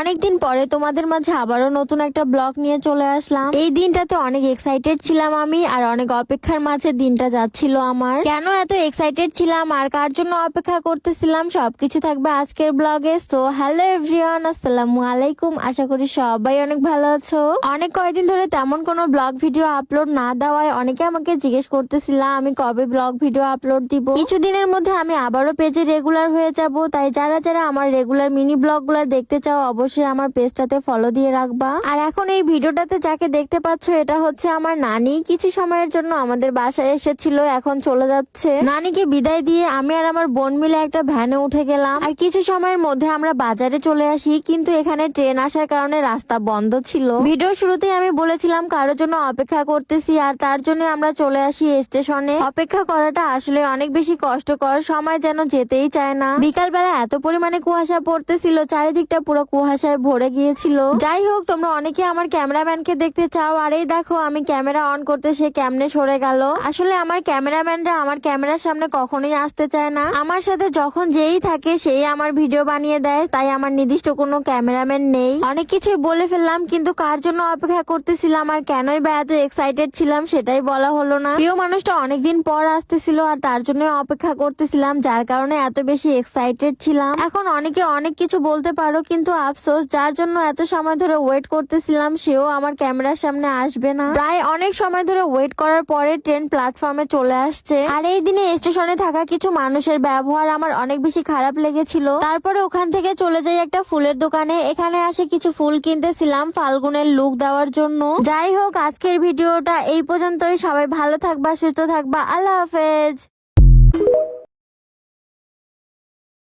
অনেকদিন পরে তোমাদের মাঝে আবারও নতুন একটা ব্লগ নিয়ে চলে আসলাম। এই দিনটাতে অনেক এক্সাইটেড ছিলাম আমি, আর অনেক অপেক্ষার মাঝে দিনটা যাচ্ছিল আমার। কেন এত এক্সাইটেড ছিলাম আর কার জন্য অপেক্ষা করতেছিলাম সবকিছু থাকবে আজকের ব্লগে। সো হ্যালো এভরিওয়ান, আসসালামু আলাইকুম। আশা করি সবাই অনেক ভালো আছো। অনেক কয়েকদিন ধরে তেমন কোনো ব্লগ ভিডিও আপলোড না দেওয়ায় অনেকে আমাকে জিজ্ঞেস করতেছিলাম আমি কবে ব্লগ ভিডিও আপলোড দিব। কিছুদিনের মধ্যে আমি আবারও পেজে রেগুলার হয়ে যাব, তাই যারা যারা আমার রেগুলার মিনি ব্লগ গুলা দেখতে চাও অবশ্যই আমার পেজটাতে ফলো দিয়ে রাখবা। আর এখন এই ভিডিওটাতে যাকে দেখতে পাচ্ছ এটা হচ্ছে আমার নানি। কিছু সময়ের জন্য আমাদের বাসায় এসেছিল, এখন চলে যাচ্ছে। নানিকে বিদায় দিয়ে আমি আর আমার বোন মিলে একটা ভ্যানে উঠে গেলাম। আর কিছু সময়ের মধ্যে আমরা বাজারে চলে আসি, কিন্তু এখানে ট্রেন আসার কারণে রাস্তা বন্ধ ছিল। ভিডিও শুরুতেই আমি বলেছিলাম কারোর জন্য অপেক্ষা করতেছি, আর তার জন্য আমরা চলে আসি স্টেশনে। অপেক্ষা করাটা আসলে অনেক বেশি কষ্টকর, সময় যেন যেতেই চায় না। বিকালবেলা এত পরিমাণে কুয়াশা পড়তেছিল, চারিদিকটা পুরো কুয়াশায় ভরে গিয়েছিল। যাই হোক, তোমরা অনেকে আমার ক্যামেরাম্যানকে দেখতে চাও, আর এই দেখো আমি ক্যামেরা অন করতে সে কেমনে সরে গেল। আসলে আমার ক্যামেরাম্যানরা আমার ক্যামেরার সামনে কখনোই আসতে চায় না। আমার সাথে যখন যেই থাকে সেই আমার ভিডিও বানিয়ে দেয়, তাই আমার নির্দিষ্ট কোনো ক্যামেরাম্যান নেই। অনেক কিছুই বলে ফেললাম, কিন্তু কার জন্য অপেক্ষা করতেছিলাম আর কেনই বা এত এক্সাইটেড ছিলাম সেটাই বলা হলো না। প্রিয় মানুষটা অনেকদিন পর আসতেছিল আর তার জন্য অপেক্ষা করতেছিলাম, যার কারণে এত বেশি এক্সাইটেড ছিলাম। এখন অনেকে অনেক কিছু বলতে পারো, কিন্তু আফসোস যার জন্য এত সময় ধরে ওয়েট করতেছিলাম সেও আমার ক্যামেরার সামনে আসবে না। প্রায় অনেক সময় ধরে ওয়েট করার পরে ট্রেন প্ল্যাটফর্মে চলে আসছে। আর এই দিনে স্টেশনে থাকা কিছু মানুষের ব্যবহার আমার অনেক বেশি খারাপ লেগেছিল। তারপরে ওখান থেকে চলে যাই একটা ফুলের দোকানে। এখানে আসে কিছু ফুল কিনতেছিলাম ফাল্গুনের লুক দেওয়ার জন্য। যাই হোক, আজকের ভিডিওটা এই পর্যন্তই। সবাই ভালো থাকবা, সুস্থ থাকবা। আল্লাহ হাফেজ।